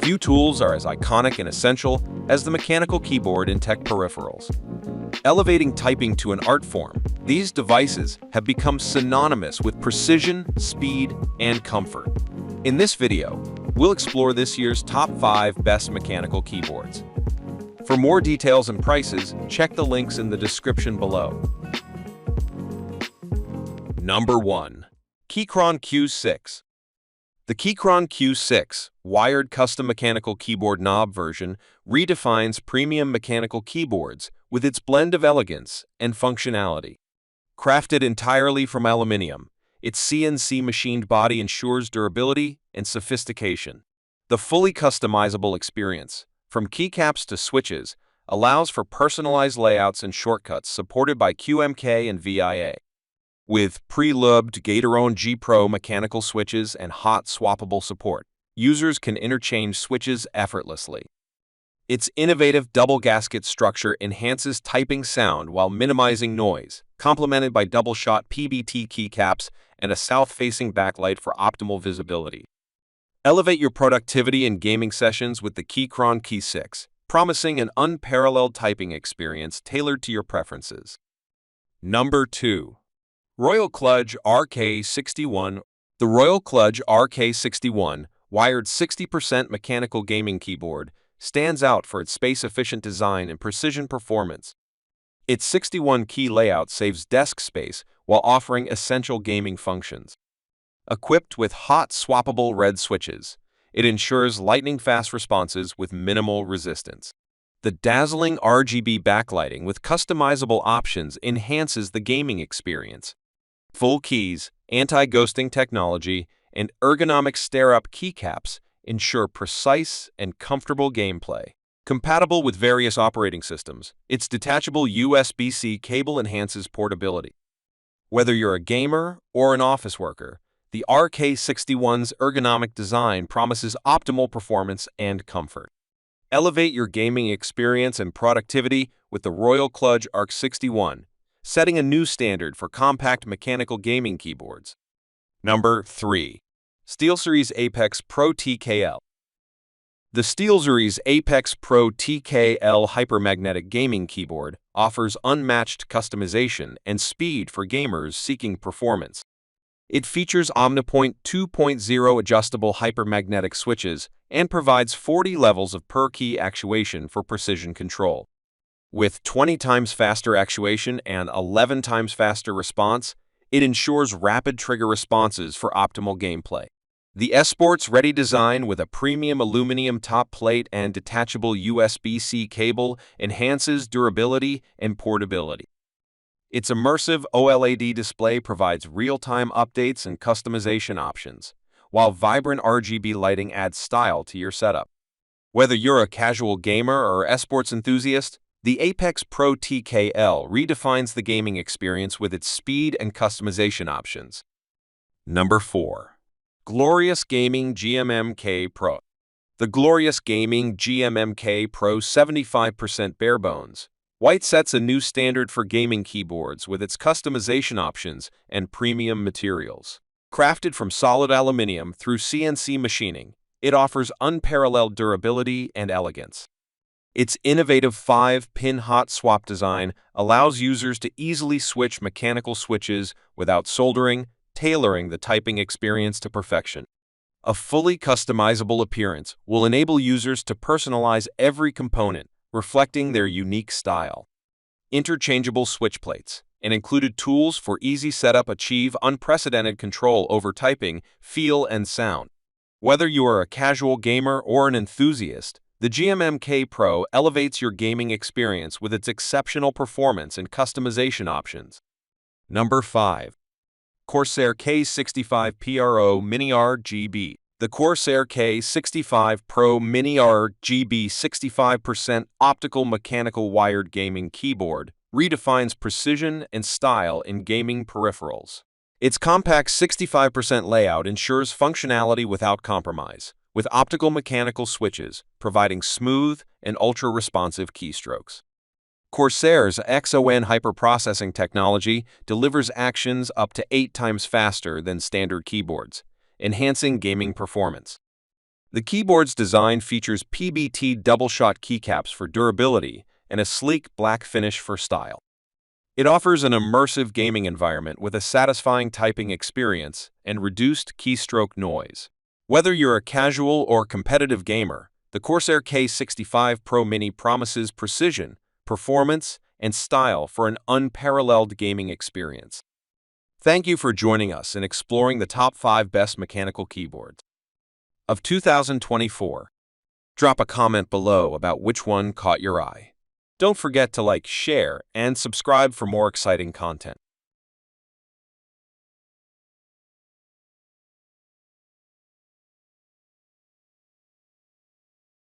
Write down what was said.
Few tools are as iconic and essential as the mechanical keyboard in tech peripherals. Elevating typing to an art form, these devices have become synonymous with precision, speed, and comfort. In this video, we'll explore this year's top 5 best mechanical keyboards. For more details and prices, check the links in the description below. Number 1. Keychron Q6. The Keychron Q6 wired custom mechanical keyboard knob version redefines premium mechanical keyboards with its blend of elegance and functionality. Crafted entirely from aluminum, its CNC machined body ensures durability and sophistication. The fully customizable experience, from keycaps to switches, allows for personalized layouts and shortcuts supported by GMMK and VIA. With pre-lubbed Keychron G Pro mechanical switches and hot-swappable support, users can interchange switches effortlessly. Its innovative double gasket structure enhances typing sound while minimizing noise, complemented by double-shot PBT keycaps and a south-facing backlight for optimal visibility. Elevate your productivity in gaming sessions with the Keychron Q6, promising an unparalleled typing experience tailored to your preferences. Number 2. Royal Cludge RK61. The Royal Cludge RK61 wired 60% mechanical gaming keyboard stands out for its space-efficient design and precision performance. Its 61-key layout saves desk space while offering essential gaming functions. Equipped with hot-swappable red switches, it ensures lightning-fast responses with minimal resistance. The dazzling RGB backlighting with customizable options enhances the gaming experience. Full keys, anti-ghosting technology, and ergonomic stare-up keycaps ensure precise and comfortable gameplay. Compatible with various operating systems, its detachable USB-C cable enhances portability. Whether you're a gamer or an office worker, the RK61's ergonomic design promises optimal performance and comfort. Elevate your gaming experience and productivity with the Royal Cludge RK61, setting a new standard for compact mechanical gaming keyboards. Number 3. SteelSeries Apex Pro TKL. The SteelSeries Apex Pro TKL hypermagnetic gaming keyboard offers unmatched customization and speed for gamers seeking performance. It features OmniPoint 2.0 adjustable hypermagnetic switches and provides 40 levels of per-key actuation for precision control. With 20 times faster actuation and 11 times faster response, it ensures rapid trigger responses for optimal gameplay. The esports-ready design with a premium aluminum top plate and detachable USB-C cable enhances durability and portability. Its immersive OLED display provides real-time updates and customization options, while vibrant RGB lighting adds style to your setup. Whether you're a casual gamer or esports enthusiast, the Apex Pro TKL redefines the gaming experience with its speed and customization options. Number 4. Glorious Gaming GMMK Pro. The Glorious Gaming GMMK Pro 75% bare bones white sets a new standard for gaming keyboards with its customization options and premium materials. Crafted from solid aluminum through CNC machining, it offers unparalleled durability and elegance. Its innovative 5-pin hot swap design allows users to easily switch mechanical switches without soldering, tailoring the typing experience to perfection. A fully customizable appearance will enable users to personalize every component, reflecting their unique style. Interchangeable switch plates and included tools for easy setup achieve unprecedented control over typing, feel, and sound. Whether you are a casual gamer or an enthusiast, the GMMK Pro elevates your gaming experience with its exceptional performance and customization options. Number 5. Corsair K65 Pro Mini RGB. The Corsair K65 Pro Mini RGB 65% optical mechanical wired gaming keyboard redefines precision and style in gaming peripherals. Its compact 65% layout ensures functionality without compromise, with optical mechanical switches providing smooth and ultra-responsive keystrokes. Corsair's XON hyperprocessing technology delivers actions up to 8 times faster than standard keyboards, enhancing gaming performance. The keyboard's design features PBT double-shot keycaps for durability and a sleek black finish for style. It offers an immersive gaming environment with a satisfying typing experience and reduced keystroke noise. Whether you're a casual or competitive gamer, the Corsair K65 Pro Mini promises precision, performance, and style for an unparalleled gaming experience. Thank you for joining us in exploring the top 5 best mechanical keyboards of 2024. Drop a comment below about which one caught your eye. Don't forget to like, share, and subscribe for more exciting content.